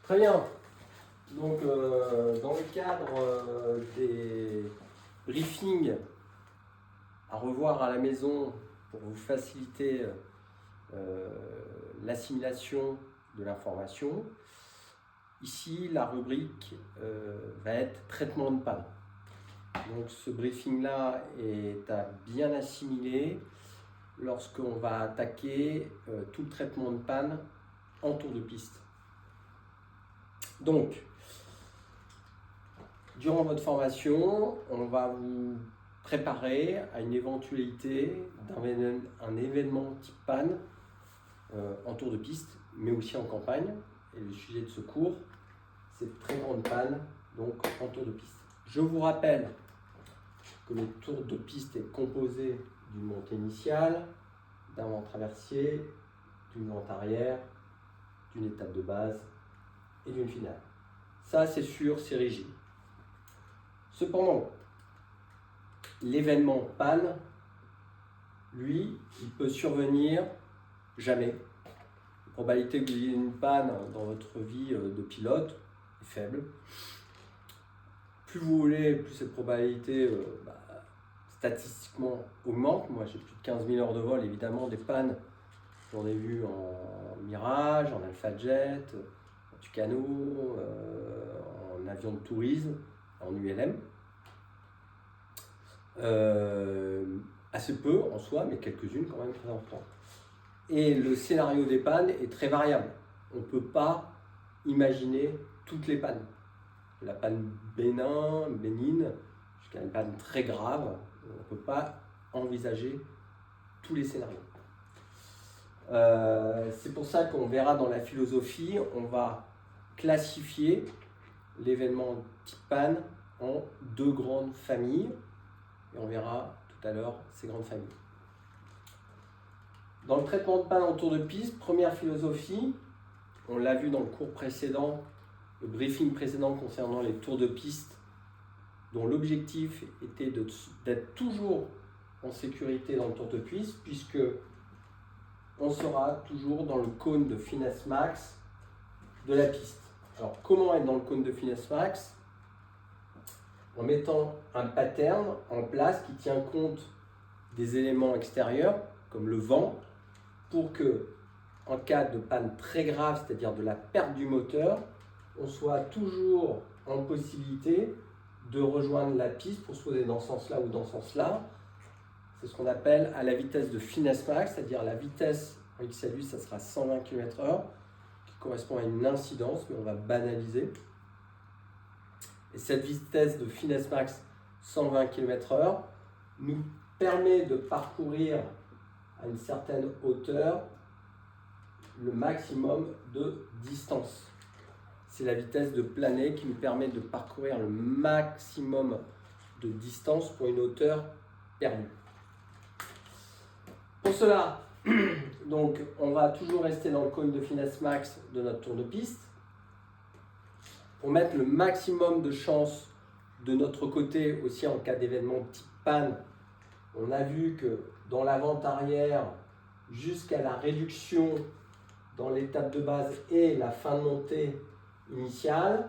Très bien. Donc, dans le cadre des briefings à revoir à la maison pour vous faciliter l'assimilation de l'information, ici la rubrique va être traitement de panne. Donc ce briefing-là est à bien assimiler lorsqu'on va attaquer tout le traitement de panne en tour de piste. Donc, durant votre formation, on va vous préparer à une éventualité d'un événement type panne en tour de piste, mais aussi en campagne. Et le sujet de ce cours, c'est très grande panne, donc en tour de piste. Je vous rappelle que le tour de piste est composé d'une montée initiale, d'un vent traversier, d'une vente arrière, d'une étape de base et d'une finale. Ça, c'est sûr, c'est rigide. Cependant, l'événement panne, lui, il peut survenir jamais. La probabilité que vous ayez une panne dans votre vie de pilote est faible. Plus vous voulez, plus cette probabilité statistiquement augmente. Moi, j'ai plus de 15 000 heures de vol, évidemment, des pannes. J'en ai vu en Mirage, en Alpha Jet, en Tucano, en avion de tourisme, en ULM. Assez peu en soi, mais quelques-unes quand même très importantes. Et le scénario des pannes est très variable. On ne peut pas imaginer toutes les pannes. De la panne bénigne, jusqu'à une panne très grave, on ne peut pas envisager tous les scénarios. C'est pour ça qu'on verra dans la philosophie, on va classifier l'événement type panne en deux grandes familles. Et on verra tout à l'heure ces grandes familles. Dans le traitement de panne en tour de piste, première philosophie, on l'a vu dans le cours précédent, le briefing précédent concernant les tours de piste, dont l'objectif était d'être toujours en sécurité dans le tour de piste, puisque on sera toujours dans le cône de finesse max de la piste. Alors, comment être dans le cône de finesse max ? En mettant un pattern en place qui tient compte des éléments extérieurs, comme le vent, pour que, en cas de panne très grave, c'est-à-dire de la perte du moteur, on soit toujours en possibilité de rejoindre la piste pour se poser dans ce sens-là ou dans ce sens-là. C'est ce qu'on appelle à la vitesse de finesse max, c'est-à-dire la vitesse en XLU, ça sera 120 km/h, qui correspond à une incidence, mais on va banaliser. Et cette vitesse de finesse max 120 km/h nous permet de parcourir à une certaine hauteur le maximum de distance. C'est la vitesse de planer qui nous permet de parcourir le maximum de distance pour une hauteur perdue. Pour cela, donc, on va toujours rester dans le cône de finesse max de notre tour de piste. Pour mettre le maximum de chances de notre côté aussi en cas d'événement type panne, on a vu que dans la vente arrière jusqu'à la réduction dans l'étape de base et la fin de montée initiale,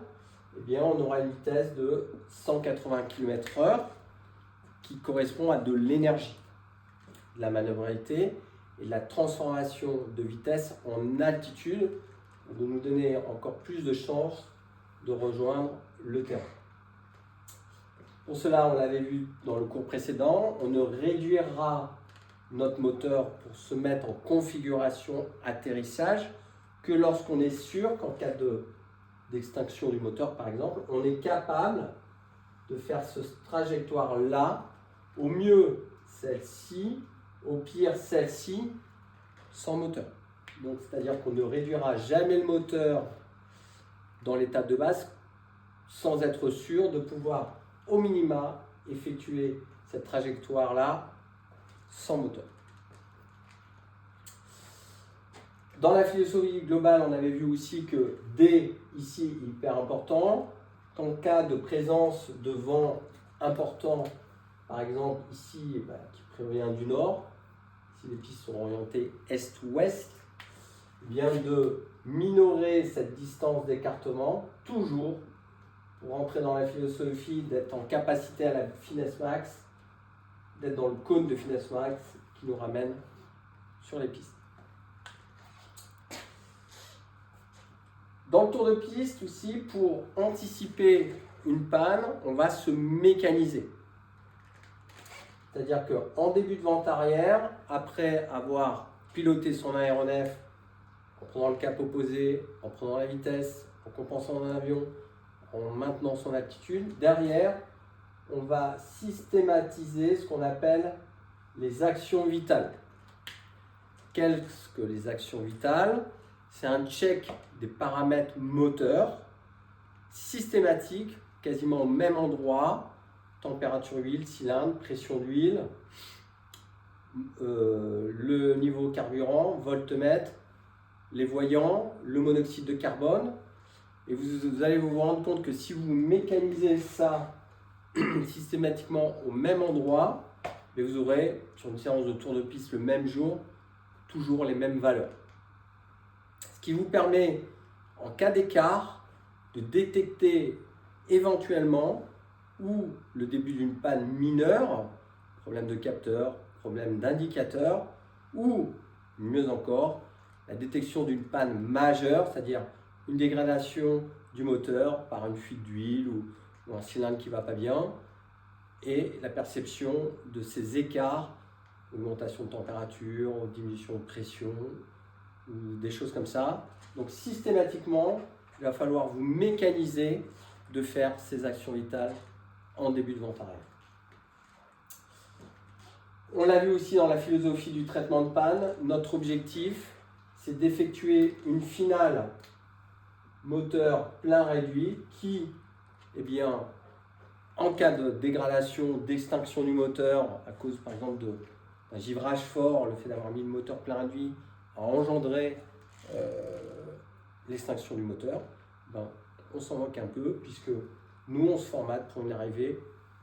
eh bien on aura une vitesse de 180 km/h qui correspond à de l'énergie, de la manœuvrabilité et de la transformation de vitesse en altitude pour nous donner encore plus de chances de rejoindre le terrain. Pour cela, on l'avait vu dans le cours précédent, on ne réduira notre moteur pour se mettre en configuration atterrissage que lorsqu'on est sûr qu'en cas d'extinction du moteur, par exemple, on est capable de faire cette trajectoire-là, au mieux celle-ci, au pire celle-ci, sans moteur. Donc, c'est-à-dire qu'on ne réduira jamais le moteur dans l'étape de base sans être sûr de pouvoir au minima effectuer cette trajectoire-là sans moteur. Dans la philosophie globale, on avait vu aussi que D, ici, hyper important, qu'en cas de présence de vent important, par exemple ici, qui provient du nord, si les pistes sont orientées est-ouest, bien de minorer cette distance d'écartement, toujours pour rentrer dans la philosophie d'être en capacité à la finesse max, d'être dans le cône de finesse max qui nous ramène sur les pistes. Dans le tour de piste aussi, pour anticiper une panne, on va se mécaniser. C'est-à-dire qu'en début de vente arrière, après avoir piloté son aéronef en prenant le cap opposé, en prenant la vitesse, en compensant un avion, en maintenant son altitude, derrière, on va systématiser ce qu'on appelle les actions vitales. Qu'est-ce que les actions vitales? C'est un check des paramètres moteurs systématique, quasiment au même endroit, température huile, cylindre, pression d'huile, le niveau carburant, voltmètre, les voyants, le monoxyde de carbone. Et vous allez vous rendre compte que si vous mécanisez ça systématiquement au même endroit, vous aurez sur une séance de tour de piste le même jour, toujours les mêmes valeurs. Ce qui vous permet, en cas d'écart, de détecter éventuellement ou le début d'une panne mineure, problème de capteur, problème d'indicateur, ou mieux encore, la détection d'une panne majeure, c'est-à-dire une dégradation du moteur par une fuite d'huile ou un cylindre qui ne va pas bien, et la perception de ces écarts, augmentation de température, diminution de pression, ou des choses comme ça. Donc systématiquement, il va falloir vous mécaniser de faire ces actions vitales en début de vente arrière. On l'a vu aussi dans la philosophie du traitement de panne, notre objectif, c'est d'effectuer une finale moteur plein réduit qui, eh bien, en cas de dégradation, d'extinction du moteur, à cause par exemple d'un givrage fort, le fait d'avoir mis le moteur plein réduit a engendré l'extinction du moteur, on s'en moque un peu puisque nous on se formate pour une arrivée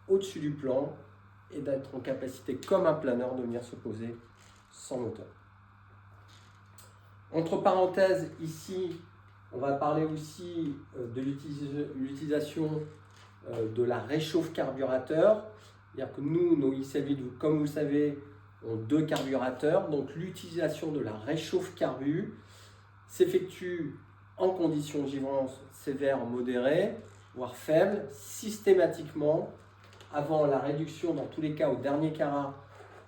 au-dessus du plan et d'être en capacité comme un planeur de venir se poser sans moteur. Entre parenthèses, ici, on va parler aussi de l'utilisation de la réchauffe carburateur. C'est-à-dire que nous, nos XL8, comme vous le savez, ont 2 carburateurs. Donc l'utilisation de la réchauffe carbu s'effectue en conditions de givrance sévère, modérée, voire faible, systématiquement avant la réduction, dans tous les cas au dernier carat,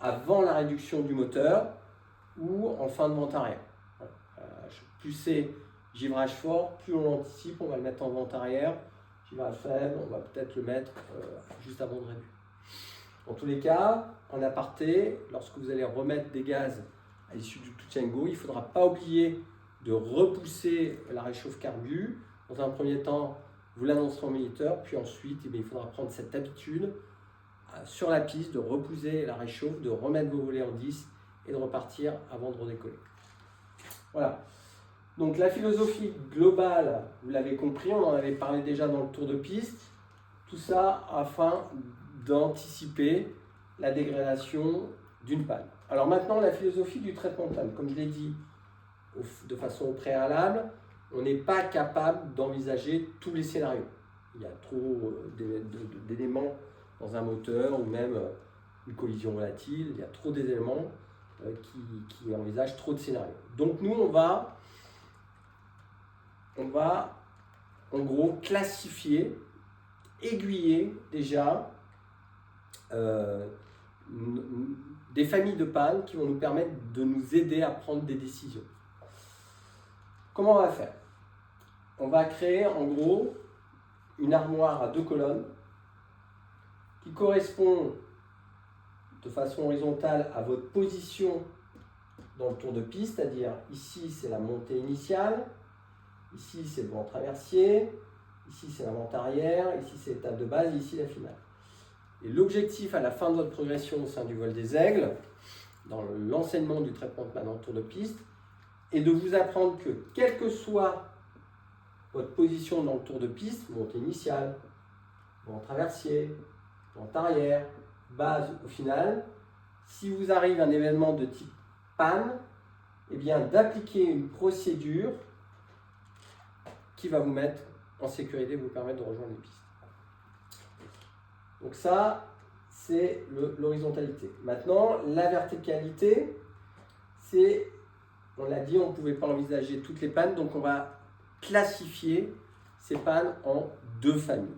avant la réduction du moteur ou en fin de vente arrière. Plus c'est givrage fort, plus on l'anticipe, on va le mettre en vente arrière. Givrage faible, on va peut-être le mettre juste avant de réduire. En tous les cas, en aparté, lorsque vous allez remettre des gaz à l'issue du touch and go, il ne faudra pas oublier de repousser la réchauffe carbu. Dans un premier temps, vous l'annoncez en minuteur, puis ensuite, il faudra prendre cette habitude sur la piste de repousser la réchauffe, de remettre vos volets en 10 et de repartir avant de redécoller. Voilà. Donc la philosophie globale, vous l'avez compris, on en avait parlé déjà dans le tour de piste. Tout ça afin d'anticiper la dégradation d'une panne. Alors maintenant, la philosophie du traitement de panne. Comme je l'ai dit de façon préalable, on n'est pas capable d'envisager tous les scénarios. Il y a trop d'éléments dans un moteur ou même une collision volatile. Il y a trop d'éléments qui envisagent trop de scénarios. Donc nous, on va en gros classifier, aiguiller déjà des familles de pannes qui vont nous permettre de nous aider à prendre des décisions. Comment on va faire? On va créer en gros une armoire à 2 colonnes qui correspond de façon horizontale à votre position dans le tour de piste, c'est-à-dire ici c'est la montée initiale, ici c'est le vent traversier, ici c'est la vente arrière, ici c'est l'étape de base, ici la finale. Et l'objectif à la fin de votre progression au sein du vol des aigles, dans l'enseignement du traitement de panne en tour de piste, est de vous apprendre que quelle que soit votre position dans le tour de piste, montée initiale, vent traversier, vente arrière, base ou finale, si vous arrive un événement de type panne, eh bien d'appliquer une procédure qui va vous mettre en sécurité, vous permettre de rejoindre les pistes. Donc ça, c'est l'horizontalité. Maintenant, la verticalité, c'est, on l'a dit, on ne pouvait pas envisager toutes les pannes, donc on va classifier ces pannes en deux familles.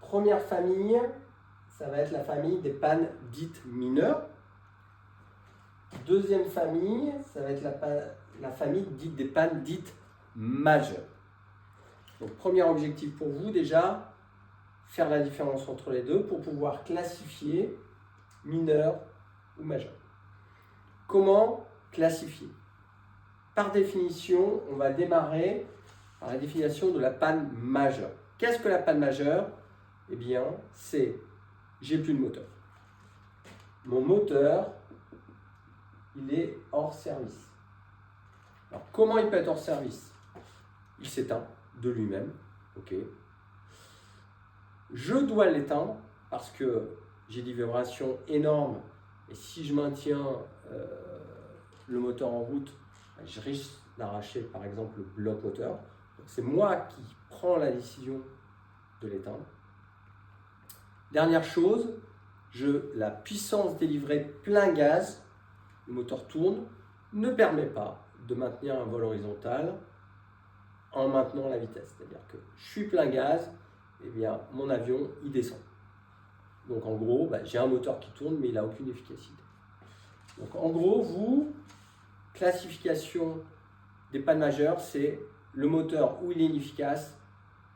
Première famille, ça va être la famille des pannes dites mineures. Deuxième famille, ça va être la famille dite des pannes dites majeures. Donc premier objectif pour vous déjà, faire la différence entre les deux pour pouvoir classifier mineur ou majeur. Comment classifier? Par définition, on va démarrer par la définition de la panne majeure. Qu'est-ce que la panne majeure? Eh bien, c'est j'ai plus de moteur. Mon moteur, il est hors service. Alors, comment il peut être hors service? Il s'éteint de lui-même. Ok. Je dois l'éteindre parce que j'ai des vibrations énormes et si je maintiens le moteur en route, je risque d'arracher par exemple le bloc moteur. Donc c'est moi qui prends la décision de l'éteindre. Dernière chose, la puissance délivrée plein gaz, le moteur tourne, ne permet pas de maintenir un vol horizontal en maintenant la vitesse. C'est-à-dire que je suis plein gaz, eh bien, mon avion, il descend. Donc en gros, j'ai un moteur qui tourne, mais il n'a aucune efficacité. Donc en gros, classification des pannes majeures, c'est le moteur où il est inefficace,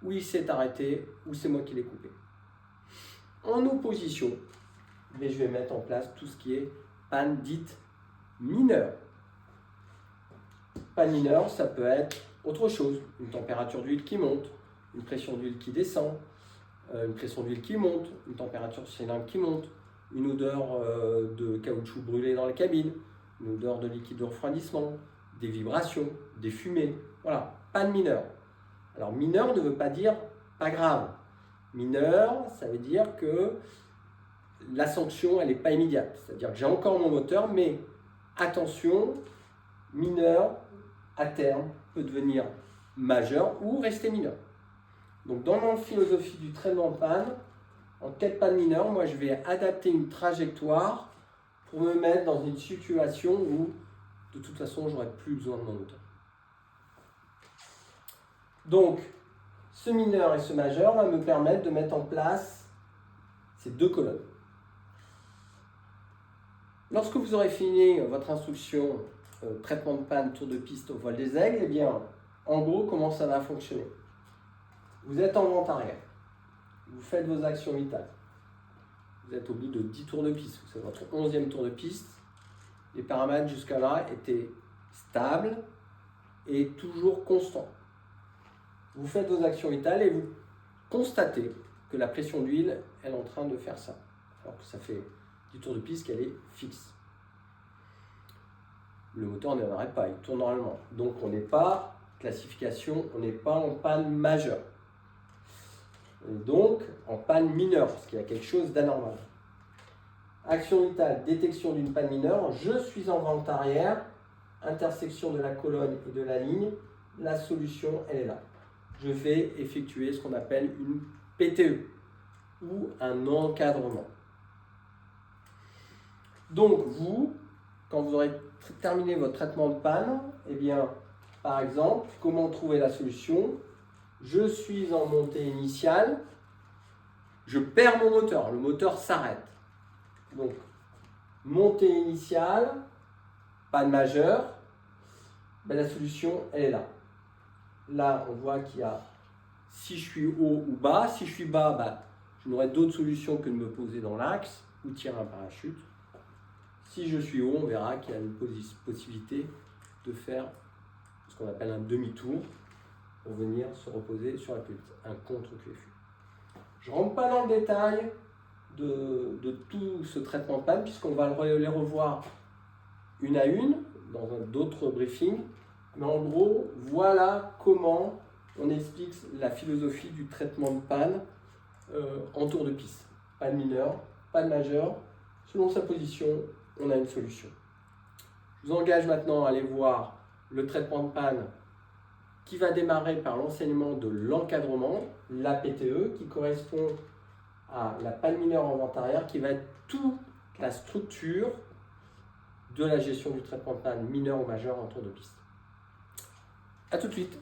où il s'est arrêté, où c'est moi qui l'ai coupé. En opposition, mais je vais mettre en place tout ce qui est panne dite mineure. Panne mineure, ça peut être autre chose, une température d'huile qui monte, une pression d'huile qui descend, une pression d'huile qui monte, une température cylindrique qui monte, une odeur de caoutchouc brûlé dans la cabine, une odeur de liquide de refroidissement, des vibrations, des fumées. Voilà, panne mineure. Alors mineur ne veut pas dire pas grave. Mineur, ça veut dire que la sanction, elle n'est pas immédiate. C'est-à-dire que j'ai encore mon moteur, mais attention, mineur, à terme, peut devenir majeur ou rester mineur. Donc dans ma philosophie du traitement de panne, en cas de panne mineure, moi je vais adapter une trajectoire pour me mettre dans une situation où de toute façon j'aurai plus besoin de mon moteur. Donc ce mineur et ce majeur va me permettre de mettre en place ces deux colonnes. Lorsque vous aurez fini votre instruction traitement de panne, tour de piste au vol des aigles, eh bien en gros comment ça va fonctionner? Vous êtes en vente arrière, vous faites vos actions vitales, vous êtes au bout de 10 tours de piste, c'est votre 11e tour de piste, les paramètres jusqu'à là étaient stables et toujours constants. Vous faites vos actions vitales et vous constatez que la pression d'huile est en train de faire ça, alors que ça fait 10 tours de piste qu'elle est fixe. Le moteur ne n'arrête pas, il tourne normalement. Donc on n'est pas, classification, on n'est pas en panne majeure. On est donc en panne mineure, parce qu'il y a quelque chose d'anormal. Action vitale, détection d'une panne mineure, je suis en vente arrière, intersection de la colonne et de la ligne, la solution elle est là. Je vais effectuer ce qu'on appelle une PTE, ou un encadrement. Donc vous, quand vous aurez terminé votre traitement de panne, eh bien, par exemple, comment trouver la solution? Je suis en montée initiale, je perds mon moteur, le moteur s'arrête. Donc, montée initiale, panne majeure, la solution elle est là. Là, on voit qu'il y a, si je suis haut ou bas, si je suis bas, je n'aurai d'autre solution que de me poser dans l'axe ou tirer un parachute. Si je suis haut, on verra qu'il y a une possibilité de faire ce qu'on appelle un demi-tour pour venir se reposer sur la pulpe, un contre-QFU. Je ne rentre pas dans le détail de tout ce traitement de panne puisqu'on va les revoir une à une dans d'autres briefings. Mais en gros, voilà comment on explique la philosophie du traitement de panne en tour de piste. Panne mineure, panne majeure, selon sa position, on a une solution. Je vous engage maintenant à aller voir le traitement de panne qui va démarrer par l'enseignement de l'encadrement, la PTE, qui correspond à la panne mineure inventarière, qui va être toute la structure de la gestion du traitement de panne mineure ou majeure en tour de piste. A tout de suite.